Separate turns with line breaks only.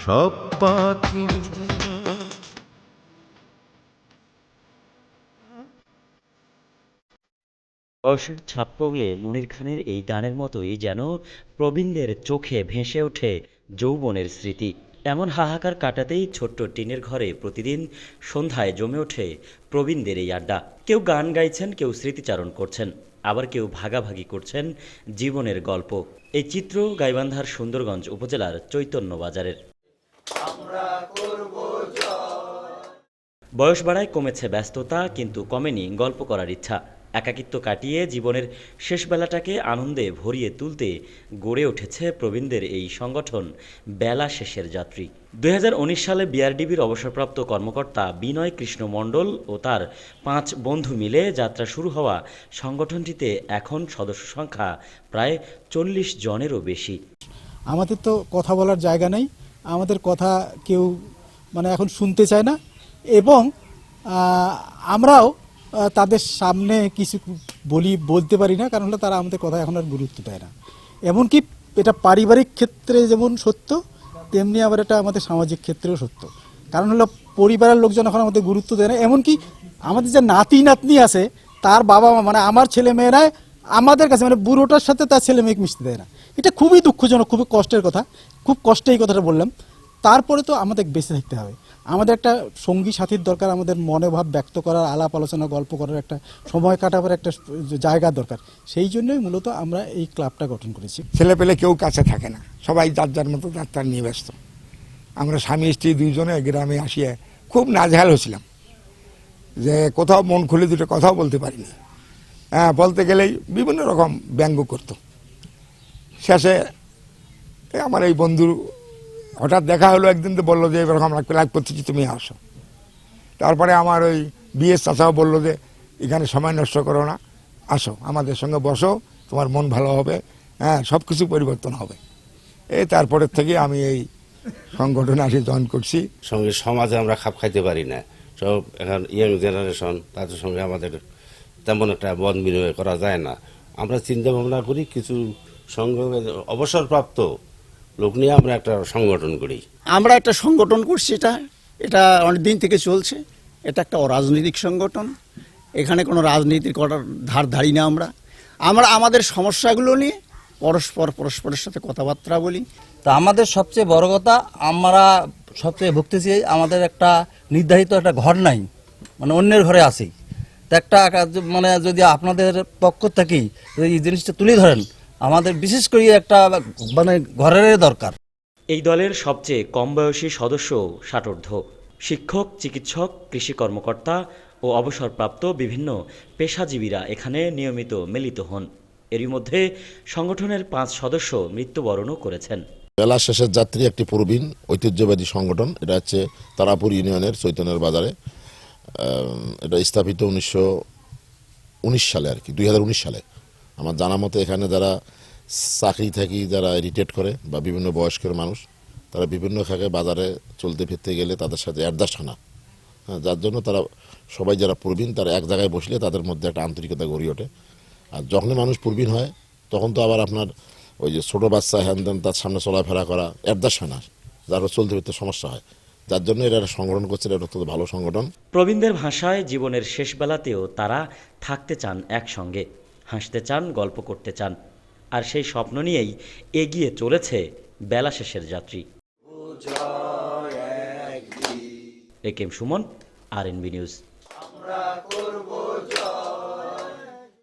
সব পাখি।
বয়সের ছাপ পড়লে মনির খানের এই গানের মতোই যেন প্রবীণদের চোখে ভেসে ওঠে যৌবনের স্মৃতি। এমন হাহাকার কাটাতেই ছোট্ট টিনের ঘরে প্রতিদিন সন্ধ্যায় জমে ওঠে প্রবীণদের এই আড্ডা। কেউ গান গাইছেন, কেউ স্মৃতিচারণ করছেন, আবার কেউ ভাগাভাগি করছেন জীবনের গল্প। এই চিত্র গাইবান্ধার সুন্দরগঞ্জ উপজেলার চৈতন্য বাজারের। বয়স বাড়ায় কমেছে ব্যস্ততা, কিন্তু কমেনি গল্প করার ইচ্ছা। একাকিত্ব কাটিয়ে জীবনের শেষ বেলাটাকে আনন্দে ভরিয়ে তুলতে গড়ে উঠেছে প্রবীণদের এই সংগঠন বেলা শেষের যাত্রী। ২০১৯ সালে বিআরডিবির অবসরপ্রাপ্ত কর্মকর্তা বিনয় কৃষ্ণ মণ্ডল ও তার ৫ বন্ধু মিলে যাত্রা শুরু হওয়া সংগঠনটিতে এখন সদস্য সংখ্যা প্রায় ৪০ জনেরও বেশি।
আমাদের তো কথা বলার জায়গা নেই, আমাদের কথা কেউ এখন শুনতে চায় না, এবং আমরাও তাদের সামনে কিছু বলতে পারি না, কারণ হলো তারা আমাদের কথা এখন আর গুরুত্ব দেয় না। এমনকি এটা পারিবারিক ক্ষেত্রে যেমন সত্য, তেমনি আবার এটা আমাদের সামাজিক ক্ষেত্রেও সত্য। কারণ হলো পরিবারের লোকজন এখন আমাদের গুরুত্ব দেয় না। এমনকি আমাদের যে নাতি নাতনি আছে, তার বাবা মা আমার ছেলে মেয়েরা আমাদের কাছে বুড়োটার সাথে তার ছেলে মেয়েকে মিশতে দেয় না। এটা খুবই দুঃখজনক, খুবই কষ্টের কথা। খুব কষ্টে এই কথাটা বললাম। তারপরে তো আমাদের বেঁচে থাকতে হবে, আমাদের একটা সঙ্গী সাথীর দরকার, আমাদের মনে ভাব ব্যক্ত করার, আলাপ আলোচনা গল্প করার একটা সময় কাটাবার একটা জায়গা দরকার। সেই জন্যই মূলত আমরা এই ক্লাবটা গঠন করেছি।
ছেলে পেলে কেউ কাছে থাকে না, সবাই যার যার মতো যাত্রা নিয়ে ব্যস্ত। আমরা স্বামী স্ত্রী দুইজনে গ্রামে আসিয়ে খুব নাজেহাল হয়েছিলাম, যে কোথাও মন খুলে দুটো কথাও বলতে পারিনি। বলতে গেলেই বিভিন্ন রকম ব্যঙ্গ করতো। শেষে আমার এই বন্ধু হঠাৎ দেখা হলো একদিন, তো বললো যে এরকম আমরা ক্লাব করতেছি, তুমি আসো। তারপরে আমার ওই বিএস চাচাও বললো যে এখানে সময় নষ্ট করো না, আসো আমাদের সঙ্গে বসো, তোমার মন ভালো হবে, সব কিছু পরিবর্তন হবে। তারপরের থেকে আমি এই সংগঠনে আসি জয়েন করছি।
সঙ্গে সমাজে আমরা খাপ খাইতে পারি না, সব এখন ইয়াং জেনারেশন, তাদের সঙ্গে আমাদের তেমন একটা মত বিনিময় করা যায় না। আমরা চিন্তা ভাবনা করি কিছু অবসরপ্রাপ্ত লোক নিয়ে আমরা একটা সংগঠন করি।
আমরা একটা সংগঠন করছি, এটা অনেক দিন থেকে চলছে। এটা একটা অরাজনৈতিক সংগঠন, এখানে কোনো রাজনীতি করার ধার ধারি না। আমরা আমাদের সমস্যাগুলো নিয়ে পরস্পরের সাথে কথাবার্তা বলি।
তা আমাদের সবচেয়ে বড় কথা, আমরা সবচেয়ে ভুগতেছি, আমাদের একটা নির্ধারিত একটা ঘর নাই, অন্যের ঘরে আছি। তা একটা যদি আপনাদের পক্ষ থেকেই এই জিনিসটা তুলে ধরেন, আমাদের বিশেষ করে একটা ঘরের দরকার।
এই দলের সবচেয়ে কম বয়সী সদস্য ৬০ শিক্ষক, চিকিৎসক, কৃষি কর্মকর্তা ও অবসরপ্রাপ্ত বিভিন্ন পেশাজীবীরা এখানে নিয়মিত মিলিত হন। এরই মধ্যে সংগঠনের ৫ সদস্য মৃত্যুবরণও করেছেন।
বেলা শেষের যাত্রী একটি প্রবীণ ঐতিহ্যবাদী সংগঠন। এটা হচ্ছে তারাপুর ইউনিয়নের চৈতন্যের বাজারে। এটা স্থাপিত 1919 সালে, 2019 সালে। আমার জানা মতে এখানে যারা চাকরি থাকি, যারা রিটায়ার্ড করে বা বিভিন্ন বয়স্কের মানুষ, তারা বিভিন্ন খাকে বাজারে চলতে ফিরতে গেলে তাদের সাথে অ্যাডজাস্ট হয় না। যার জন্য তারা সবাই যারা প্রবীণ, তারা এক জায়গায় বসলে তাদের মধ্যে একটা আন্তরিকতা গড়ে ওঠে। আর যখনই মানুষ প্রবীণ হয়, তখন তো আবার আপনার ওই যে ছোটো বাচ্চা হ্যান তার সামনে চলাফেরা করা অ্যাডজাস্ট হয় না, যার চলতে ফিরতে সমস্যা হয়। যার জন্য এরা সংগঠন করছে, এটা অত্যন্ত ভালো সংগঠন।
প্রবীণদের ভাষায় জীবনের শেষ বেলাতেও তারা থাকতে চান একসঙ্গে, হাসতে চান, গল্প করতে চান। আর সেই স্বপ্ন নিয়েই এগিয়ে চলেছে বেলা শেষের যাত্রী। AKM Suman, RNB news.